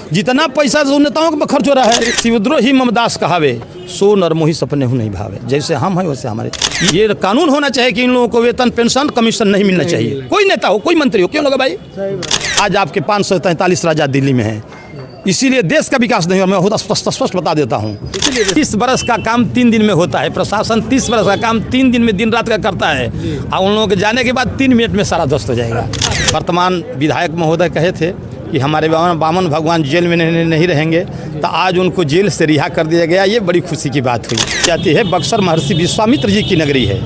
जितना पैसा नेताओं का खर्च हो रहा है। शिवद्रोही ममदास कहावे, सो नर मोही सपने हूँ नहीं भावे। जैसे हम हैं वैसे हमारे। ये कानून होना चाहिए कि इन लोगों को वेतन पेंशन कमीशन नहीं मिलना चाहिए। कोई नेता हो, कोई मंत्री हो, क्यों लगा भाई। आज आपके 543 राजा दिल्ली में हैं, इसीलिए देश का विकास नहीं हो। मैं बहुत स्पष्ट बता देता हूँ। 30 बरस का काम 3 दिन में होता है। प्रशासन 30 बरस का काम 3 दिन में दिन रात का करता है, और उन लोगों के जाने के बाद 3 मिनट में सारा ध्वस्त हो जाएगा। वर्तमान विधायक महोदय कहे थे कि हमारे बामन भगवान जेल में नहीं रहेंगे, तो आज उनको जेल से रिहा कर दिया गया। ये बड़ी खुशी की बात हुई। जाती है बक्सर महर्षि विश्वामित्र जी की नगरी है,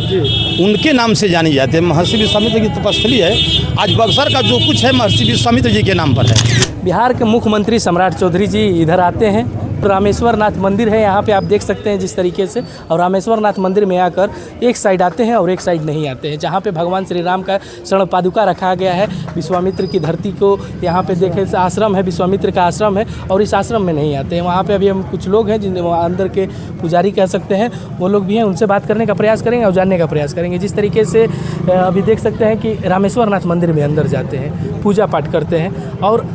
उनके नाम से जानी जाती है। महर्षि विश्वामित्र की तपस्थली है। आज बक्सर का जो कुछ है महर्षि विश्वामित्र जी के नाम पर है। बिहार के मुख्यमंत्री सम्राट चौधरी जी इधर आते हैं। रामेश्वर नाथ मंदिर है यहाँ पे, आप देख सकते हैं जिस तरीके से। और रामेश्वर नाथ मंदिर में आकर एक साइड आते हैं और एक साइड नहीं आते हैं, जहाँ पे भगवान श्री राम का स्वर्ण पादुका रखा गया है। विश्वामित्र की धरती को यहाँ पे देखें, आश्रम है, विश्वामित्र का आश्रम है, और इस आश्रम में नहीं आते हैं। वहाँ पे अभी हम कुछ लोग हैं जिन्हें वहाँ अंदर के पुजारी कह सकते हैं, वो लोग भी हैं। उनसे बात करने का प्रयास करेंगे और जानने का प्रयास करेंगे। जिस तरीके से अभी देख सकते हैं कि रामेश्वर नाथ मंदिर में अंदर जाते हैं, पूजा पाठ करते हैं, और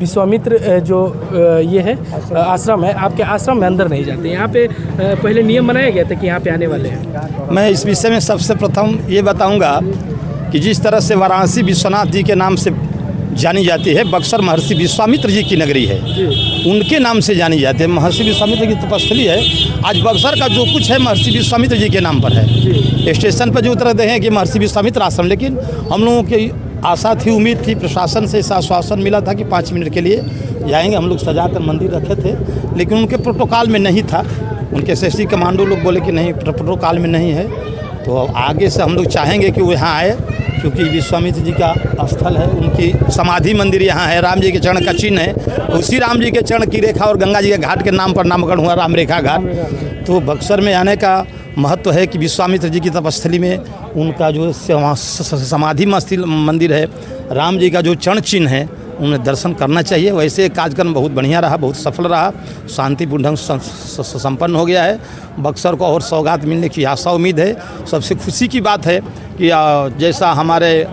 विश्वामित्र जो ये है आश्रम है, आपके आश्रम में अंदर नहीं जाते। यहाँ पे पहले नियम बनाया गया था कि यहाँ पे आने वाले हैं। मैं इस विषय में सबसे प्रथम ये बताऊंगा कि जिस तरह से वाराणसी विश्वनाथ जी के नाम से जानी जाती है, बक्सर महर्षि विश्वामित्र जी की नगरी है, उनके नाम से जानी जाती है। महर्षि विश्वामित्र की तपस्थली है। आज बक्सर का जो कुछ है महर्षि विश्वामित्र जी के नाम पर है। स्टेशन पर जो उतरते हैं कि महर्षि विश्वामित्र आश्रम, लेकिन हम लोगों की आशा थी, उम्मीद थी, प्रशासन से आश्वासन मिला था कि 5 मिनट के लिए जाएंगे। हम लोग सजा कर मंदिर रखे थे, लेकिन उनके प्रोटोकॉल में नहीं था। उनके एसएसटी कमांडो लोग बोले कि नहीं, प्रोटोकॉल में नहीं है। तो आगे से हम लोग चाहेंगे कि वो यहाँ आए, क्योंकि विश्वामित्र जी का स्थल है। उनकी समाधि मंदिर यहाँ है, राम जी के चरण का चिन्ह है। उसी राम जी के चरण की रेखा और गंगा जी के घाट के नाम पर नामकरण हुआ राम रेखा घाट। तो बक्सर में आने का महत्व है कि विश्वामित्र जी की तपस्थली में उनका जो समाधि मंदिर है, राम जी का जो चरण चिन्ह है, उन्हें दर्शन करना चाहिए। वैसे कार्यक्रम बहुत बढ़िया रहा, बहुत सफल रहा, शांतिपूर्ण ढंग से संपन्न हो गया है। बक्सर को और सौगात मिलने की आशा उम्मीद है। सबसे खुशी की बात है कि जैसा हमारे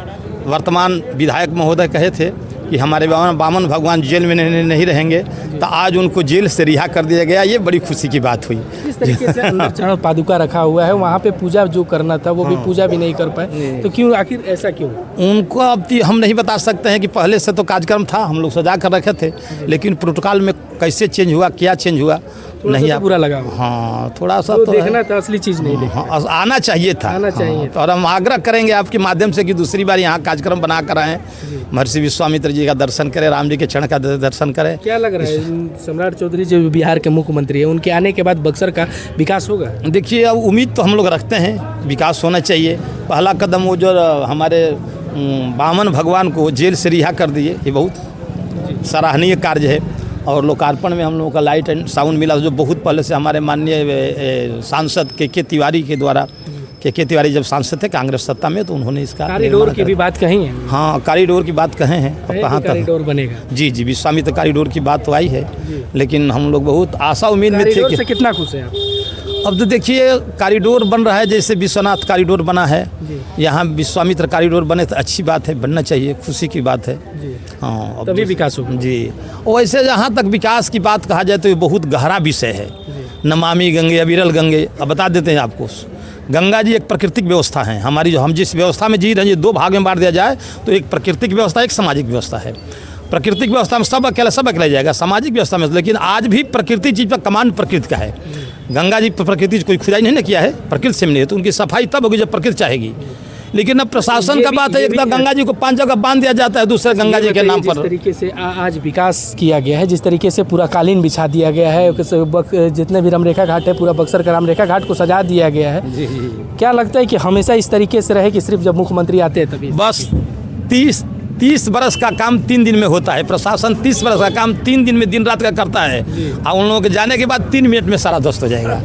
वर्तमान विधायक महोदय कहे थे कि हमारे बामन भगवान जेल में नहीं रहेंगे, तो आज उनको जेल से रिहा कर दिया गया। ये बड़ी खुशी की बात हुई। इस तरीके से अंदर चरण पादुका रखा हुआ है, वहाँ पे पूजा जो करना था वो भी पूजा भी नहीं कर पाए, तो क्यों, आखिर ऐसा क्यों? उनको अब हम नहीं बता सकते हैं कि पहले से तो कार्यक्रम था, हम लोग सजा कर रखे थे, लेकिन प्रोटोकॉल में कैसे चेंज हुआ, क्या चेंज हुआ, नहीं तो बुरा लगा। हाँ, थोड़ा सा तो देखना था, असली चीज़ नहीं देखा। हाँ, आना चाहिए था, आना चाहिए था। और हम आग्रह करेंगे आपके माध्यम से कि दूसरी बार यहाँ कार्यक्रम बना कर आएँ, महर्षि विश्वामित्र जी का दर्शन करें, राम जी के चरण का दर्शन करें। क्या लग रहा है सम्राट चौधरी जो बिहार के मुख्यमंत्री हैं, उनके आने के बाद बक्सर का विकास होगा? देखिए, अब उम्मीद तो हम लोग रखते हैं, विकास होना चाहिए। पहला कदम वो जो हमारे बामन भगवान को जेल से रिहा कर दिए, ये बहुत सराहनीय कार्य है। और लोकार्पण में हम लोगों का लाइट एंड साउंड मिला, जो बहुत पहले से हमारे माननीय सांसद के तिवारी के द्वारा, के तिवारी जब सांसद थे कांग्रेस सत्ता में, तो उन्होंने इसका कॉरिडोर की भी बात कही है। हाँ, कॉरिडोर की बात कहे हैं। अब कहाँ तक कॉरिडोर बनेगा? जी, विश्वामित्र कॉरिडोर की बात तो आई है, लेकिन हम लोग बहुत आशा उम्मीद में थे कि कितना खुश हैं आप? अब तो देखिए, कॉरिडोर बन रहा है, जैसे विश्वनाथ कॉरिडोर बना है, यहाँ विश्वामित्र कॉरिडोर बने तो अच्छी बात है, बनना चाहिए, खुशी की बात है। हाँ, तभी विकास होगा। जी, वैसे जहाँ तक विकास की बात कहा जाए तो ये बहुत गहरा विषय है। नमामि गंगे, अविरल गंगे, अब बता देते हैं आपको। गंगा जी एक प्राकृतिक व्यवस्था है हमारी, जो हम जिस व्यवस्था में जी रहे हैं, 2 भाग में बांट दिया जाए तो एक प्राकृतिक व्यवस्था, एक सामाजिक व्यवस्था है। प्राकृतिक व्यवस्था में सब अकेला जाएगा, सामाजिक व्यवस्था में, लेकिन आज भी प्रकृति चीज़ पर कमांड प्रकृति का है। गंगा जी प्रकृति कोई खुदाई नहीं ना किया है, प्रकृति से मिली, तो उनकी सफाई तब होगी जब प्रकृति चाहेगी। लेकिन अब प्रशासन का बात है, एकदम गंगा जी को 5 जगह बांध दिया जाता है दूसरे गंगा जी के नाम पर। जिस तरीके से आज विकास किया गया है, जिस तरीके से पूरा कालीन बिछा दिया गया है, जितने भी रामरेखा घाट है, पूरा बक्सर का रामरेखा घाट को सजा दिया गया है। क्या लगता है कि हमेशा इस तरीके से रहे कि सिर्फ जब मुख्यमंत्री आते हैं तभी? बस 30 बरस का काम 3 दिन में होता है। प्रशासन 30 बरस का काम 3 दिन में दिन रात का करता है, और उन लोगों के जाने के बाद 3 मिनट में सारा ध्वस्त हो जाएगा।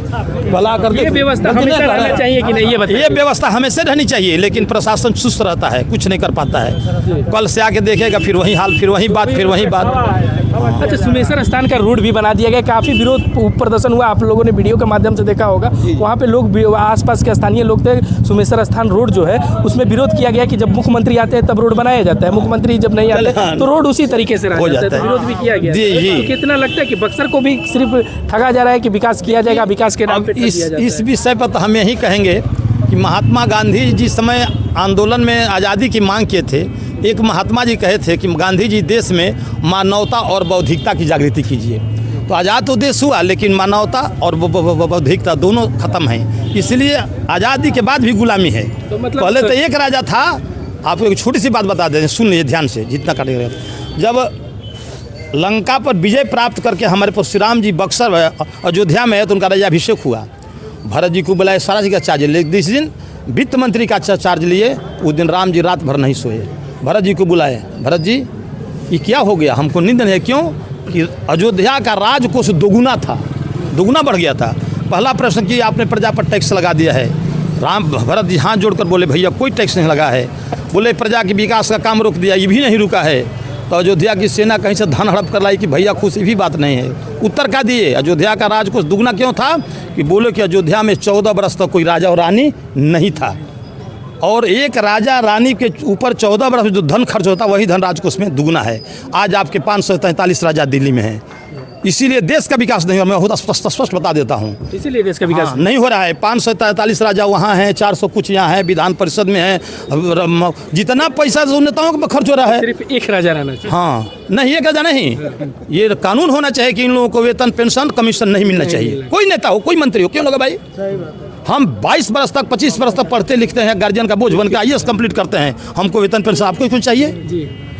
भला कर ये व्यवस्था हमेशा रहना चाहिए कि नहीं, ये व्यवस्था हमेशा रहनी चाहिए, लेकिन प्रशासन सुस्त रहता है, कुछ नहीं कर पाता है। कल से आके देखेगा, फिर वही हाल, फिर वही बात, फिर वही बात। अच्छा, सुमेसर स्थान का रोड भी बना दिया गया, काफ़ी विरोध प्रदर्शन हुआ, आप लोगों ने वीडियो के माध्यम से देखा होगा। वहाँ पे लोग आसपास के स्थानीय लोग थे, सुमेसर स्थान रोड जो है उसमें विरोध किया गया कि जब मुख्यमंत्री आते हैं तब रोड बनाया जाता है, मुख्यमंत्री जब नहीं आते तो रोड उसी तरीके से रह जाता है, तो विरोध भी किया गया। तो कितना लगता है कि बक्सर को भी सिर्फ ठगा जा रहा है कि विकास किया जाएगा, विकास के नाम पे इस विषय पर तो हम यही कहेंगे कि महात्मा गांधी जिस समय आंदोलन में आज़ादी की मांग किए थे, एक महात्मा जी कहे थे कि गांधी जी देश में मानवता और बौद्धिकता की जागृति कीजिए। तो आज़ाद तो देश हुआ, लेकिन मानवता और बौद्धिकता दोनों खत्म हैं, इसलिए आज़ादी के बाद भी गुलामी है। तो मतलब पहले तो एक राजा था, आपको एक छोटी सी बात बता दें, सुन लीजिए ध्यान से, जितना काटेगा। जब लंका पर विजय प्राप्त करके हमारे परशुराम राम जी बक्सर अयोध्या में है तो उनका राज्याभिषेक हुआ। भरत जी को बुलाए, सारा जी का चार्ज ले, जिस दिन वित्त मंत्री का चार्ज लिए उस दिन राम जी रात भर नहीं सोए। भरत जी को बुलाए, भरत जी ये क्या हो गया, हमको नींद नहीं है। क्यों कि अयोध्या का राजकोष दोगुना था, दोगुना बढ़ गया था। पहला प्रश्न कि आपने प्रजा पर टैक्स लगा दिया है। भरत जी हाथ जोड़कर बोले भैया कोई टैक्स नहीं लगा है। बोले प्रजा के विकास का काम रोक दिया, ये भी नहीं रुका है। तो अयोध्या की सेना कहीं से धन हड़प कर लाई कि भैया खुश, भी बात नहीं है। उत्तर का दिए, अयोध्या का राजकोष दुगना क्यों था कि बोले कि अयोध्या में 14 बरस तक कोई राजा और रानी नहीं था, और एक राजा रानी के ऊपर 14 बरस जो धन खर्च होता वही धन राजकोष में दुगना है। आज आपके 543 राजा दिल्ली में हैं, इसीलिए देश का विकास नहीं हो रहा। मैं बहुत स्पष्ट बता देता हूँ, इसीलिए देश का विकास नहीं हो रहा है। 543 राजा वहाँ हैं, 400 कुछ यहाँ है, विधान परिषद में है। जितना पैसा नेताओं का खर्च हो रहा है, सिर्फ एक राजा रहना चाहिए। हाँ, नहीं एक राजा नहीं, ये कानून होना चाहिए कि इन लोगों को वेतन पेंशन कमीशन नहीं मिलना चाहिए। कोई नेता हो, कोई मंत्री हो, क्यों लगा भाई। हम 22 बरस तक 25 बरस तक पढ़ते लिखते हैं, गार्जियन का बोझ बन के IAS कंप्लीट करते हैं, हमको वेतन पेंशन आपको क्यों चाहिए?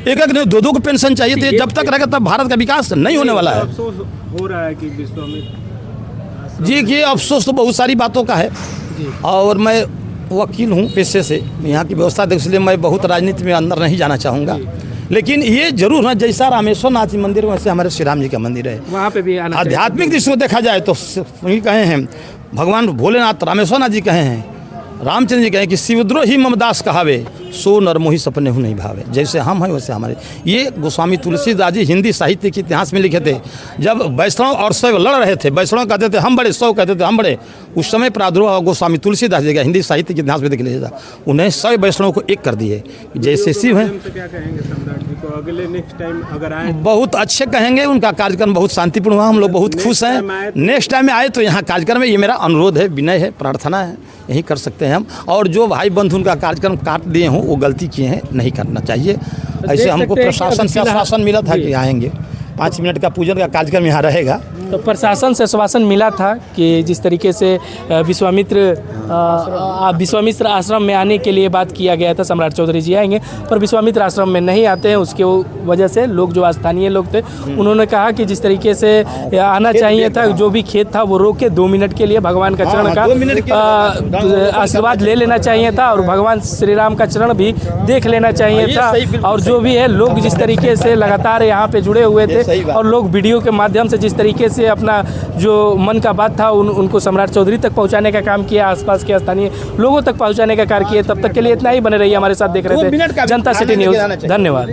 एक नहीं, दो को पेंशन चाहिए। तो जब तक रहेगा तब भारत का विकास नहीं होने वाला है। अफसोस हो रहा है कि विश्वामित्र जी कि अफसोस तो बहुत सारी बातों का है, और मैं वकील हूँ पेशे से, यहाँ की व्यवस्था देख, इसलिए मैं बहुत राजनीति में अंदर नहीं जाना चाहूँगा। लेकिन ये जरूर है, जैसा रामेश्वर नाथ जी मंदिर वैसे हमारे श्री राम जी का मंदिर है, वहाँ पे भी आना आध्यात्मिक दृष्टि से देखा जाए तो वही कहे हैं भगवान भोलेनाथ, रामेश्वर नाथ जी कहे हैं, रामचंद्र जी कहे कि शिवद्रोही ममदास कहावे, सो नर मोहि सपने हूँ नहीं भावे। जैसे हम हैं वैसे हमारे। ये गोस्वामी तुलसीदास जी हिंदी साहित्य के इतिहास में लिखे थे। जब वैष्णव और शैव लड़ रहे थे, वैष्णव कहते थे हम बड़े, शैव कहते थे हम बड़े, उस समय प्रादुर्भाव गोस्वामी तुलसीदास जी का हिंदी साहित्य के इतिहास में देख लीजिएगा। उन्हें शैव वैष्णव को एक कर दिए, जैसे शिव हैं। क्या कहेंगे सम्राट जी को अगले नेक्स्ट टाइम अगर आए? बहुत अच्छे कहेंगे, उनका कार्यक्रम बहुत शांतिपूर्ण हुआ, हम लोग बहुत खुश हैं। नेक्स्ट टाइम में आए तो यहाँ कार्यक्रम में, ये मेरा अनुरोध है, विनय है, प्रार्थना है, यही कर सकते हैं हम। और जो भाई बंधु उनका कार्यक्रम काट दिए हों वो गलती किए हैं, नहीं करना चाहिए। ऐसे हमको प्रशासन से आश्वासन मिला था कि आएंगे, 5 मिनट का पूजन का कार्यक्रम यहाँ रहेगा। तो प्रशासन से आश्वासन मिला था कि जिस तरीके से विश्वामित्र आश्रम में आने के लिए बात किया गया था, सम्राट चौधरी जी आएंगे, पर विश्वामित्र आश्रम में नहीं आते हैं। उसके वजह से लोग, जो स्थानीय लोग थे, उन्होंने कहा कि जिस तरीके से आना चाहिए था, जो भी खेत था वो रोके 2 मिनट के लिए भगवान का चरण का आशीर्वाद ले लेना चाहिए था, और भगवान श्री राम का चरण भी देख लेना चाहिए था। और जो भी है, लोग जिस तरीके से लगातार यहाँ पे जुड़े हुए थे, और लोग वीडियो के माध्यम से जिस तरीके से अपना जो मन का बात था उनको सम्राट चौधरी तक पहुंचाने का काम किया, आसपास के स्थानीय लोगों तक पहुंचाने का कार्य किया। तब तक के लिए इतना ही, बने रहिए हमारे साथ, देख रहे थे जनता सिटी न्यूज़। धन्यवाद।